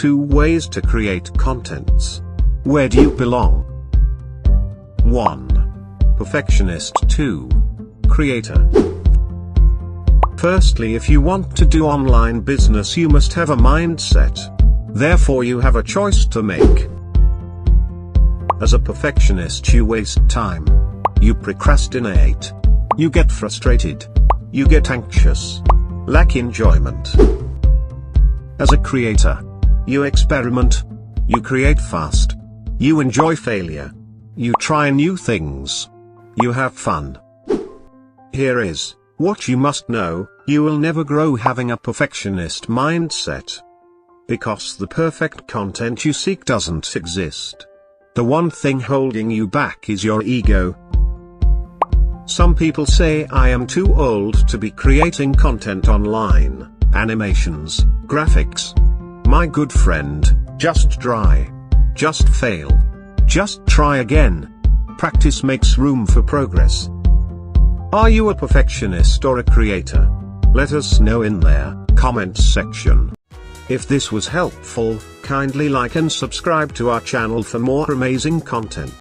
2 ways to create contents. Where do you belong? 1. Perfectionist. 2. Creator. Firstly, if you want to do online business, you must have a mindset. Therefore you have a choice to make. As a perfectionist, you waste time. You procrastinate. You get frustrated. You get anxious. Lack enjoyment. As a creator, you experiment. You create fast. You enjoy failure. You try new things. You have fun. Here is what you must know: you will never grow having a perfectionist mindset. Because the perfect content you seek doesn't exist. The one thing holding you back is your ego. Some people say I am too old to be creating content online, animations, graphics. My good friend, just try. Just fail. Just try again. Practice makes room for progress. Are you a perfectionist or a creator? Let us know in their comments section. If this was helpful, kindly like and subscribe to our channel for more amazing content.